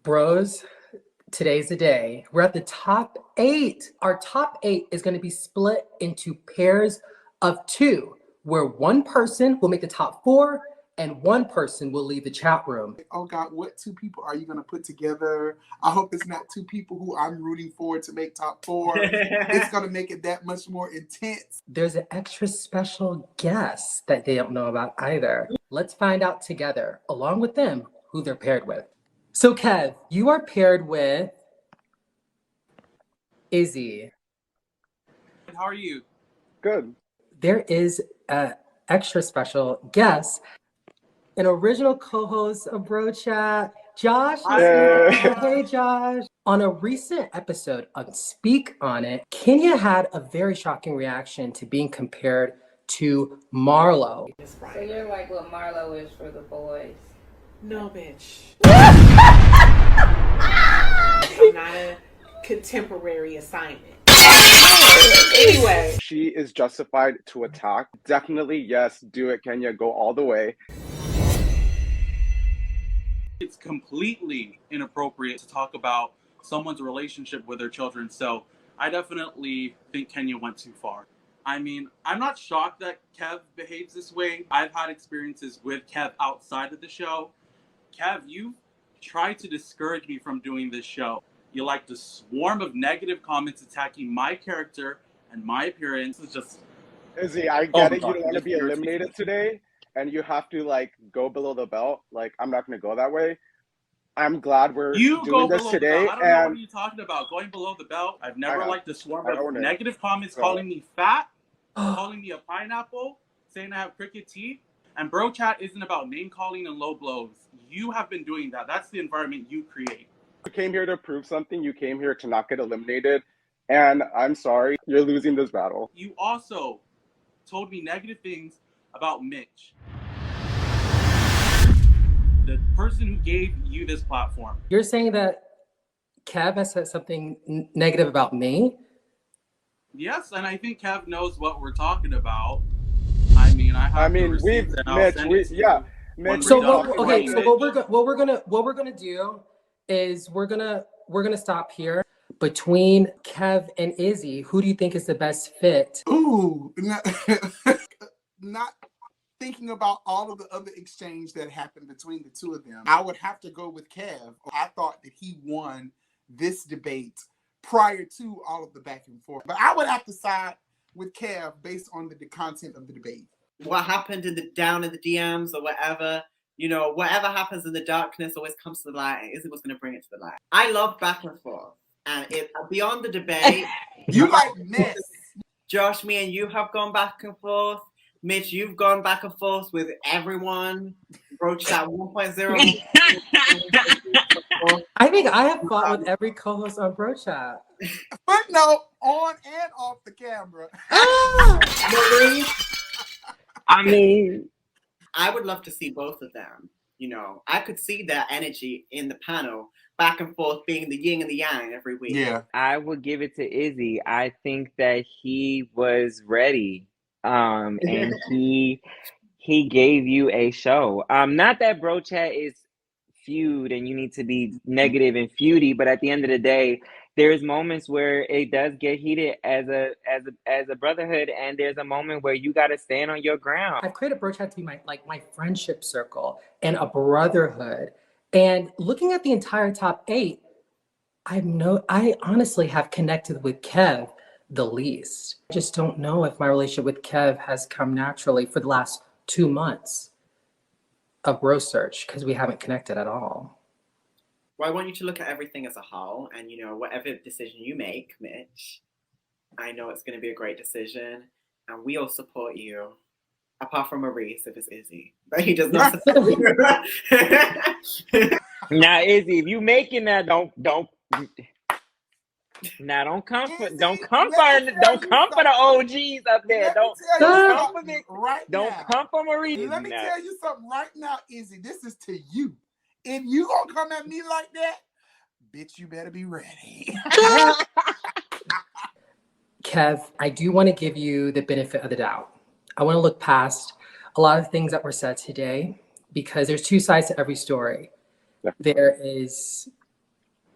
Bros, today's the day. We're at the top 8. Our top 8 is going to be split into pairs of 2, where one person will make the top 4 and one person will leave the chat room. Oh God, what 2 people are you going to put together? I hope it's not 2 people who I'm rooting for to make top 4. It's going to make it that much more intense. There's an extra special guest that they don't know about either. Let's find out together, along with them, who they're paired with. So Kev, you are paired with Izzy. How are you? Good. There is an extra special guest, an original co-host of Bro Chat, Josh. Hey, Josh. On a recent episode of Speak On It, Kenya had a very shocking reaction to being compared to Marlo. So you're like what Marlo is for the boys? No, bitch. I'm not a contemporary assignment. Anyway. She is justified to attack. Definitely, yes, do it, Kenya. Go all the way. It's completely inappropriate to talk about someone's relationship with their children. So I definitely think Kenya went too far. I mean, I'm not shocked that Kev behaves this way. I've had experiences with Kev outside of the show. Kev, you've tried to discourage me from doing this show. You like the swarm of negative comments attacking my character and my appearance. It's just... Izzy, I get it. You don't want to be eliminated today, and you have to, like, go below the belt. Like, I'm not going to go that way. I'm glad we're doing this today. I don't know what you're talking about. Going below the belt. I've never liked the swarm of negative comments calling me fat, calling me a pineapple, saying I have crooked teeth. And Bro Chat isn't about name calling and low blows. You have been doing that. That's the environment you create. You came here to prove something. You came here to not get eliminated. And I'm sorry, you're losing this battle. You also told me negative things about Mitch, the person who gave you this platform. You're saying that Kev has said something negative about me? Yes, and I think Kev knows what we're talking about. I mean, Mitch. So what we're gonna do is we're gonna stop here. Between Kev and Izzy, who do you think is the best fit? Ooh, not thinking about all of the other exchange that happened between the two of them. I would have to go with Kev. I thought that he won this debate prior to all of the back and forth. But I would have to side with Kev based on the content of the debate. What happened down in the DMs or whatever, you know, whatever happens in the darkness always comes to the light. Izzy was going to bring it to the light. I love back and forth. And beyond the debate, you like mess. Josh, me and you have gone back and forth. Mitch, you've gone back and forth with everyone. Bro Chat 1.0. I think I have fought with every co-host on Bro Chat. But no, on and off the camera. Marie, I mean, I would love to see both of them. You know, I could see that energy in the panel, back and forth, being the yin and the yang every week. Yeah, I would give it to Izzy. I think that he was ready, and he gave you a show. Not that Bro Chat is feud and you need to be negative and feudy, but at the end of the day, there's moments where it does get heated as a brotherhood, and there's a moment where you got to stand on your ground. I've created Bro Chat to be my friendship circle and a brotherhood. And looking at the entire top 8, I honestly have connected with Kev the least. I just don't know if my relationship with Kev has come naturally for the last 2 months of Bro Search, because we haven't connected at all. Well, I want you to look at everything as a whole, and you know, whatever decision you make, Mitch, I know it's going to be a great decision, and we all support you. Apart from Maurice, if it's Izzy, but he does not support you. Now, Izzy, if you making that, don't come for the OGs up there. Don't come for Maurice. Let me tell you something right now, Izzy. This is to you. If you gonna come at me like that, bitch, you better be ready. Kev, I do want to give you the benefit of the doubt. I want to look past a lot of things that were said today, because there's 2 sides to every story. Yeah. There is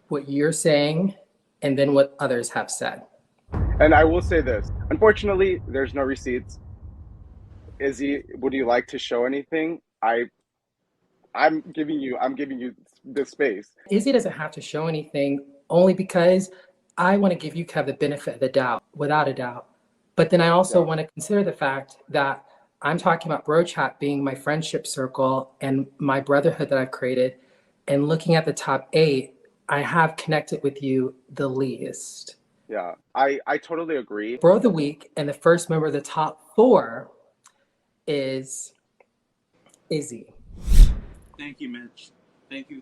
what you're saying and then what others have said. And I will say this. Unfortunately, there's no receipts. Izzy, would you like to show anything? I'm giving you the space. Izzy doesn't have to show anything only because I want to give you Kev the benefit of the doubt, without a doubt. But then I also want to consider the fact that I'm talking about Bro Chat being my friendship circle and my brotherhood that I've created. And looking at the top 8, I have connected with you the least. Yeah, I totally agree. Bro of the week and the first member of the top 4 is Izzy. Thank you, Mitch. Thank you.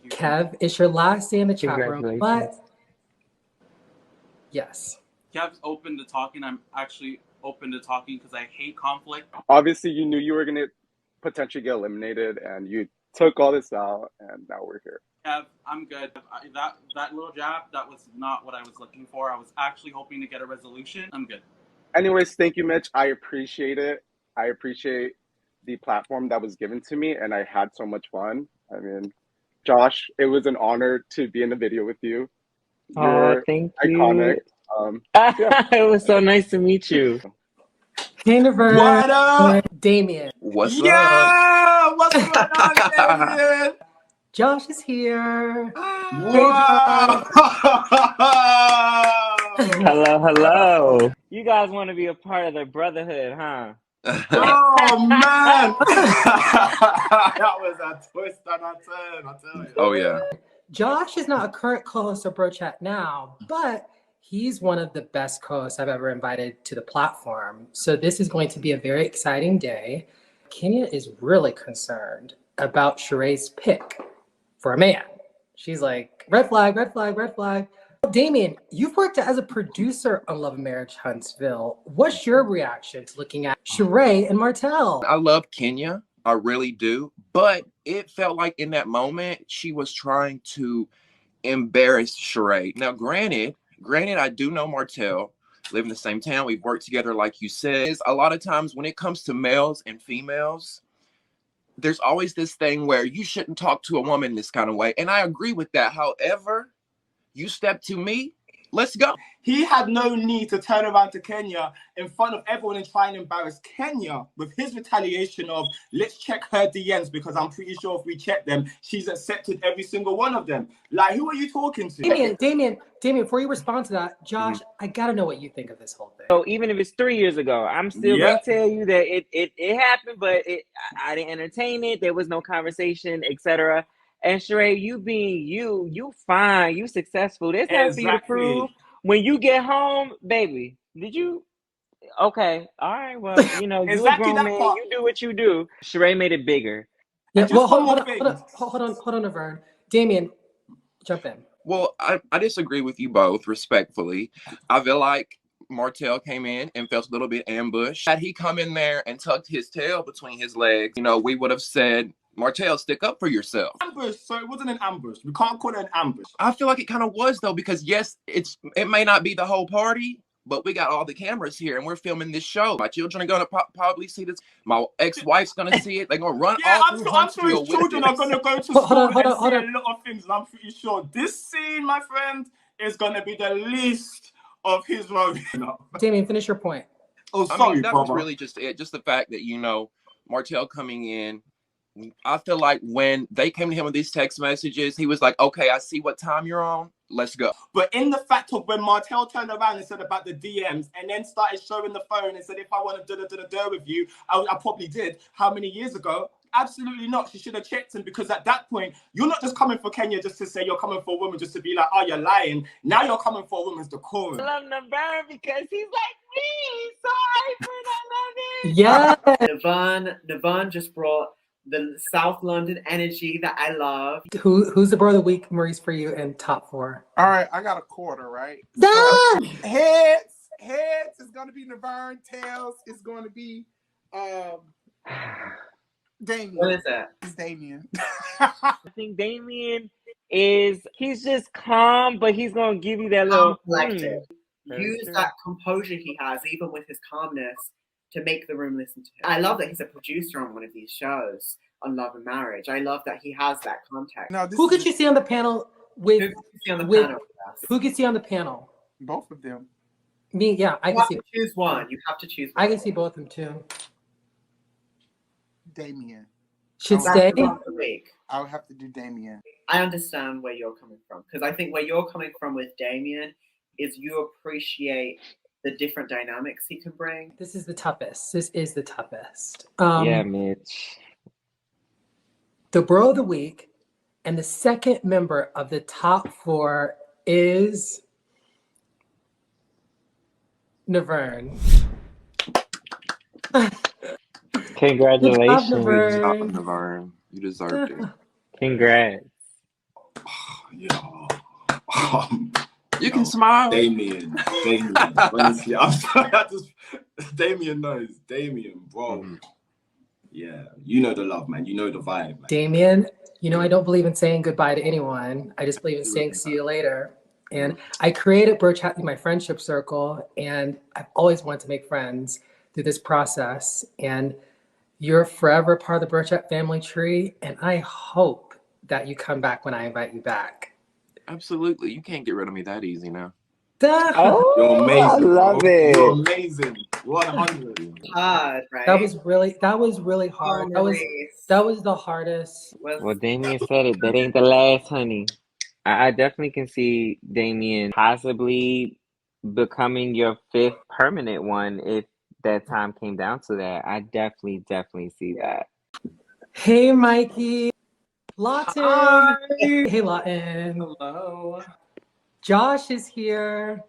Kev, it's your last day in the chat room, but yes. Kev's open to talking. I'm actually open to talking because I hate conflict. Obviously, you knew you were going to potentially get eliminated, and you took all this out, and now we're here. Kev, I'm good. That little jab, that was not what I was looking for. I was actually hoping to get a resolution. I'm good. Anyways, thank you, Mitch. I appreciate it. I appreciate the platform that was given to me, and I had so much fun. I mean, Josh, it was an honor to be in the video with you. You're thank iconic. you. It was so nice to meet you. Hey, Nevern. What up? Damien. What's up? What's going on, Damien? Josh is here. Wow. Hello. You guys want to be a part of the brotherhood, huh? Oh, man. That was a twist and a turn, I tell you. Oh, yeah. Josh is not a current co-host of Bro Chat now, but he's one of the best co-hosts I've ever invited to the platform. So this is going to be a very exciting day. Kenya is really concerned about Sheree's pick for a man. She's like, red flag, red flag, red flag. Damien, you've worked as a producer on Love and Marriage Huntsville. What's your reaction to looking at Sheree and Martell? I love Kenya. I really do. But it felt like in that moment, she was trying to embarrass Sheree. Now, granted, I do know Martell, live in the same town. We've worked together, like you said. A lot of times when it comes to males and females, there's always this thing where you shouldn't talk to a woman this kind of way. And I agree with that. However, you step to me, let's go. He had no need to turn around to Kenya in front of everyone and try and embarrass Kenya with his retaliation of, let's check her DMs because I'm pretty sure if we check them, she's accepted every single one of them. Like, who are you talking to? Damien, before you respond to that, Josh, I gotta know what you think of this whole thing. So even if it's 3 years ago, I'm still gonna tell you that it happened, but I didn't entertain it. There was no conversation, etc. And Sheree, you being you fine, you successful. There's nothing for you to prove. When you get home, baby, did you? Okay, all right. Well, you know, you a grown man. You do what you do. Sheree made it bigger. Yeah. Well, hold on, Vern. Damien, jump in. Well, I disagree with you both respectfully. I feel like Martell came in and felt a little bit ambushed. Had he come in there and tucked his tail between his legs, you know, we would have said, Martell, stick up for yourself. Ambush, so it wasn't an ambush. We can't call it an ambush. I feel like it kind of was though, because yes, it may not be the whole party, but we got all the cameras here and we're filming this show. My children are gonna probably see this. My ex-wife's gonna see it. They're gonna run all through Huntsville. I'm sure his children are gonna go to school and see a lot of things. And I'm pretty sure this scene, my friend, is gonna be the least of his road. Damien, finish your point. Oh, sorry, that was really just it. Just the fact that, you know, Martell coming in. I feel like when they came to him with these text messages, he was like, okay, I see what time you're on. Let's go. But in the fact of when Martell turned around and said about the DMs and then started showing the phone and said, if I want to do with you, I probably did. How many years ago? Absolutely not. She should have checked him, because at that point, you're not just coming for Kenya just to say you're coming for a woman just to be like, oh, you're lying. Now you're coming for a woman's decorum. I love Nevern because he's like me. So hyper, I love it. Yeah. Nevern just brought the South London energy that I love. Who's the bro of the week, Maurice, for you in top 4? All right, I got a quarter, right? So, heads is going to be Nevern. Tails is going to be Damien. What is that? It's Damien. I think Damien he's just calm, but he's gonna give you that little use that composure he has, even with his calmness, to make the room listen to him. I love that he's a producer on one of these shows on Love and Marriage. I love that he has that context. Who could you see on the panel Who with can you see on the with panel? Yes. who can see on the panel? Both of them. Me, yeah, I You can have see. to choose one. You have to choose I one. can see both of them too. Damien. Should I stay. would That's the week. I would have to do Damien. I understand where you're coming from because I think where you're coming from with Damien is you appreciate the different dynamics he can bring. This is the toughest. This is the toughest. Yeah, Mitch. The bro of the week and the second member of the top 4 is Navern. Congratulations. Good job, Navern. You deserved it. Congrats. Yo. You can smile. Damien. Honestly, I'm sorry. Damien knows. Damien, bro. Mhm. Yeah, you know the love, man. You know the vibe, man. Damien, you know, I don't believe in saying goodbye to anyone. I just believe in saying see you later. And I created Birch Hat in my friendship circle, and I've always wanted to make friends through this process. And you're forever part of the Birch Hat family tree, and I hope that you come back when I invite you back. Absolutely. You can't get rid of me that easy now. Oh, You're amazing, I love bro. it. You're amazing. 100. Hard, right? That was really hard. Maurice. That was the hardest. Well, Damien said it. That ain't the last, honey. I definitely can see Damien possibly becoming your 5th permanent one if that time came down to that. I definitely see that. Hey, Mikey. Lawton. Hi. Hey, Lawton. Hello. Josh is here.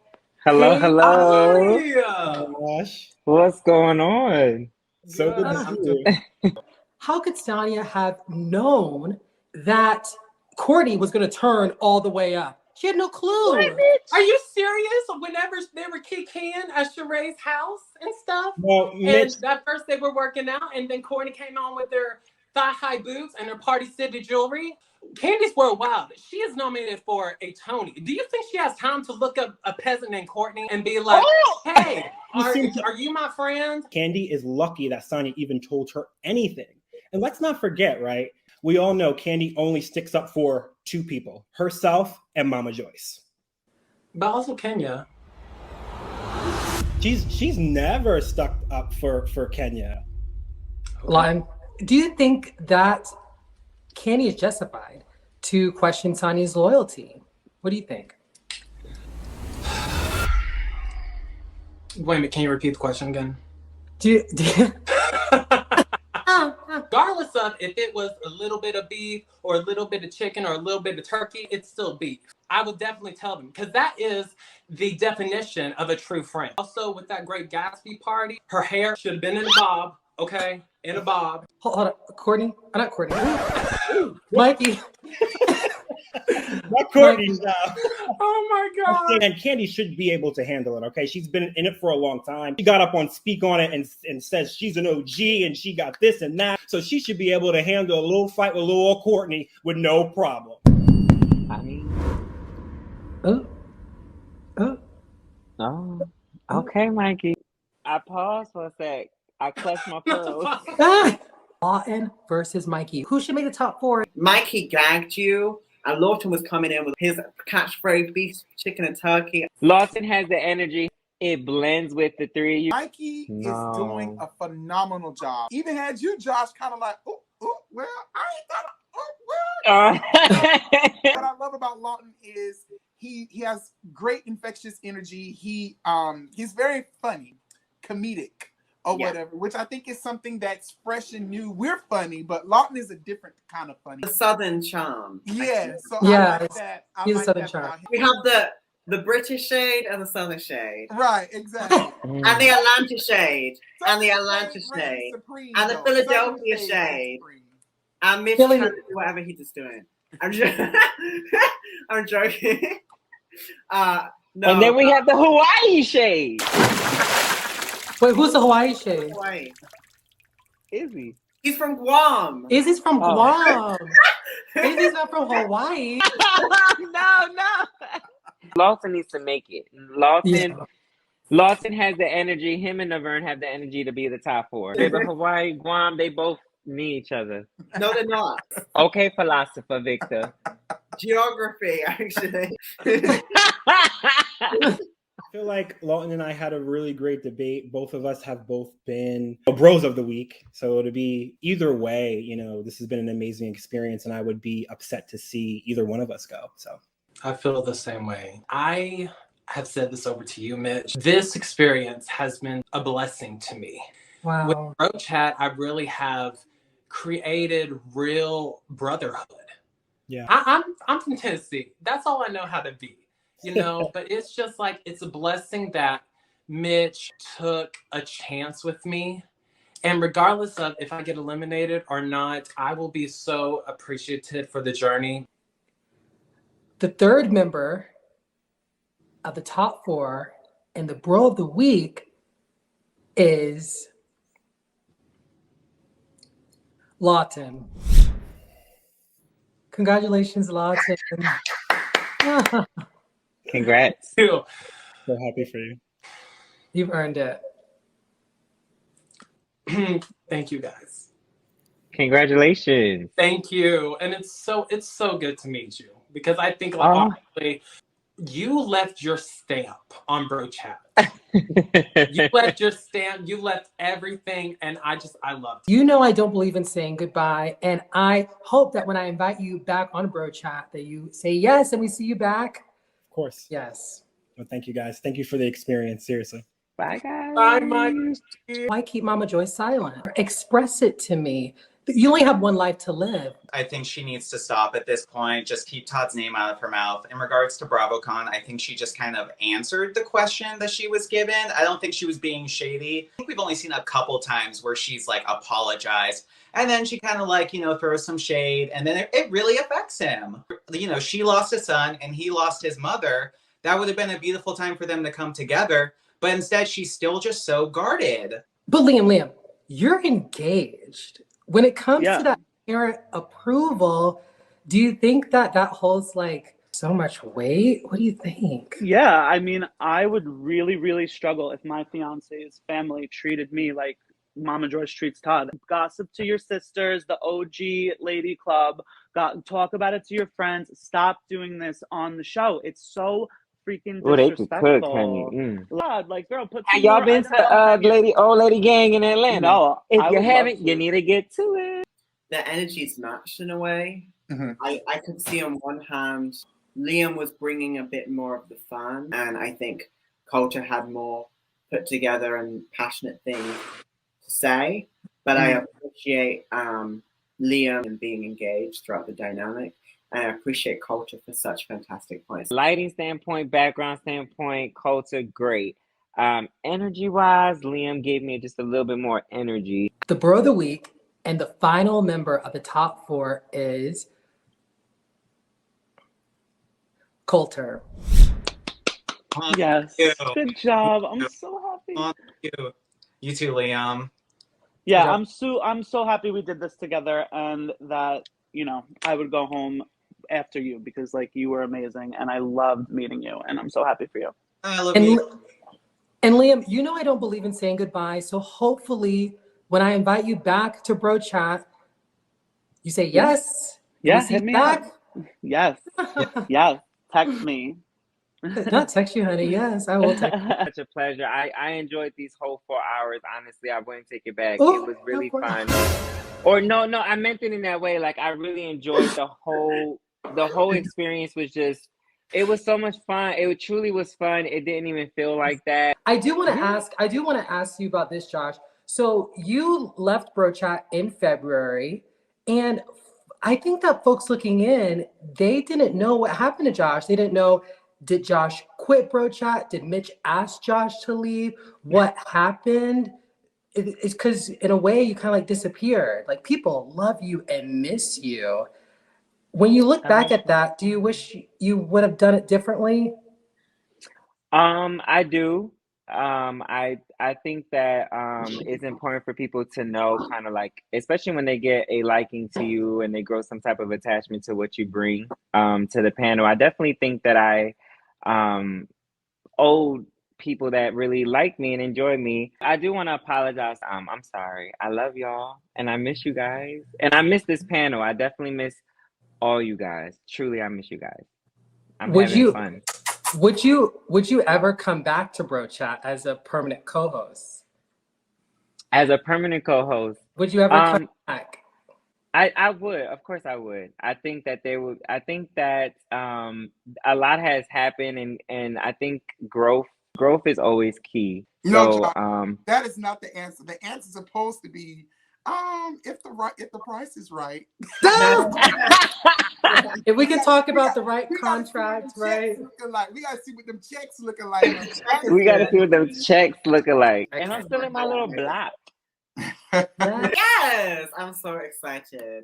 Hello, Hey, hello. Hi. Gosh. What's going on? So good to see you. How could Sonia have known that Courtney was going to turn all the way up? She had no clue. Are you serious? Whenever they were kicking at Sheree's house and stuff, Well, and Mitch, at first they were working out, and then Courtney came on with their thigh-high boots and her Party City jewelry. Candice World Wild, she is nominated for a Tony. Do you think she has time to look up a peasant named Courtney and be like, hey, are you my friend? Candy is lucky that Sonya even told her anything. And let's not forget, right? We all know Candy only sticks up for 2 people, herself and Mama Joyce. But also Kenya. She's never stuck up for Kenya. Lawton, do you think that Candy is justified to question Sonia's loyalty? What do you think? Wait a minute, can you repeat the question again? Regardless of if it was a little bit of beef or a little bit of chicken or a little bit of turkey, it's still beef. I would definitely tell them because that is the definition of a true friend. Also, with that Great Gatsby party, her hair should have been in a bob, okay? In a bob. Hold on, Courtney? Not Courtney. Mikey. Not Courtney. Oh my God. And Candy should be able to handle it, okay? She's been in it for a long time. She got up on Speak On It and says she's an OG and she got this and that. So she should be able to handle a little fight with little old Courtney with no problem. I mean, Oh. Okay, Mikey. I paused for a sec. I clutched my pearls. Lawton versus Mikey. Who should make the top 4? Mikey gagged you, and Lawton was coming in with his catchphrase, beef, chicken, and turkey. Lawton has the energy. It blends with the 3 of you. Mikey is doing a phenomenal job. Even had you, Josh, kind of like, well, I ain't thought, What I love about Lawton is he has great infectious energy. He's very funny, comedic, or whatever, which I think is something that's fresh and new. We're funny, but Lawton is a different kind of funny. The Southern charm. Yeah, so Yeah, I like that. he's a Southern charm. We have the British shade and the Southern shade. Right, exactly. And the Atlanta shade. And the Atlanta shade. Supreme, And the though. Philadelphia Southern shade. supreme. And Mitch Philly- can do whatever he's just doing. I'm joking. No. And then we have the Hawaii shade. Wait, who's the Hawaii shade? Hawaii. Izzy. He's from Guam. Izzy's from Guam. Izzy's not from Hawaii. No. Lawson needs to make it. Lawson has the energy. Him and Navern have the energy to be the top 4. They're the Hawaii, Guam, they both need each other. No, they're not. Okay, philosopher Victor. Geography, actually. I feel like Lawton and I had a really great debate. Both of us have both been bros of the week. So to be either way, you know, this has been an amazing experience, and I would be upset to see either one of us go. So I feel the same way. I have said this over to you, Mitch. This experience has been a blessing to me. Wow. With Bro Chat, I really have created real brotherhood. yeah. I'm from Tennessee. That's all I know how to be, you know. But it's just like it's a blessing that Mitch took a chance with me, and regardless of if I get eliminated or not, I will be so appreciative for the journey. The third member of the top 4 and the bro of the week is Lawton. Congratulations, Lawton. Congrats. So happy for you. You've earned it. Thank you, guys. Congratulations. Thank you. And it's so good to meet you, because I think, like, Oh. honestly, you left your stamp on Bro Chat. You left your stamp, you left everything, and I love it. You know I don't believe in saying goodbye, and I hope that when I invite you back on Bro Chat that you say yes and we see you back. Of course. Yes. Well, thank you guys. Thank you for the experience. Seriously. Bye, guys. Bye, Mike. Why keep Mama Joy silent? Express it to me. You only have one life to live. I think she needs to stop at this point. Just keep Todd's name out of her mouth. In regards to BravoCon, I think she just kind of answered the question that she was given. I don't think she was being shady. I think we've only seen a couple times where she's like apologized. And then she kind of like, you know, throws some shade. And then it really affects him. You know, she lost a son and he lost his mother. That would have been a beautiful time for them to come together. But instead, she's still just so guarded. But Liam, you're engaged. When it comes to that parent approval, do you think that holds like so much weight? What do you think? Yeah, I mean, I would really, really struggle if my fiance's family treated me like Mama Joyce treats Todd. Gossip to your sisters, the OG lady club, talk about it to your friends. Stop doing this on the show. It's so freaking disrespectful. Oh, they can cook, honey. God, like, girl, put Have y'all been to old lady gang in Atlanta? No, if I you would haven't, love to. you need to get to it. The energy's matched in a way. Mm-hmm. I could see on one hand, Liam was bringing a bit more of the fun, and I think Coulter had more put together and passionate things to say. But I appreciate Liam and being engaged throughout the dynamic. And I appreciate Coulter for such fantastic points. Lighting standpoint, background standpoint, Coulter, great. Energy-wise, Liam gave me just a little bit more energy. The bro of the week and the final member of the top 4 is Coulter. Yes. Good job. I'm so happy. You too, Liam. Yeah, I'm so happy we did this together, and that, you know, I would go home after you because, like, you were amazing and I loved meeting you, and I'm so happy for you. I love you. And Liam, you know I don't believe in saying goodbye, so hopefully when I invite you back to Bro Chat, you say yes. Yeah, hit me up. Yes. Yes. Text me. Not text you, honey. Yes, I will text you. Such a pleasure. I enjoyed these whole 4 hours. Honestly, I wouldn't take it back. Oh, it was really fun. Or no, I meant it in that way. Like, I really enjoyed the whole experience. Was just, it was so much fun. It truly was fun. It didn't even feel like that. I do want to ask you about this, Josh. So you left Bro Chat in February, and I think that folks looking in, they didn't know what happened to Josh. They didn't know, did Josh quit Bro Chat? Did Mitch ask Josh to leave? What happened? It's because in a way you kind of like disappeared. Like, people love you and miss you. When you look back at that, do you wish you would have done it differently? I do. I think that it's important for people to know, kind of like, especially when they get a liking to you and they grow some type of attachment to what you bring to the panel. I definitely think that I owe people that really like me and enjoy me. I do want to apologize. I'm sorry. I love y'all and I miss you guys. And I miss this panel. I definitely miss all you guys. Truly, I miss you guys. I'm Would having you fun. would you ever come back to Bro Chat as a permanent co-host? As a permanent co-host, Would you ever come back? I would, of course I would. I think that a lot has happened, and I think growth is always key. No, So Josh, that is not the answer. The answer is supposed to be if the price is right. If we can talk about the right contract, right? We gotta see what them checks looking like. we gotta see what those checks look like. And I'm still in my little block. Yes, I'm so excited.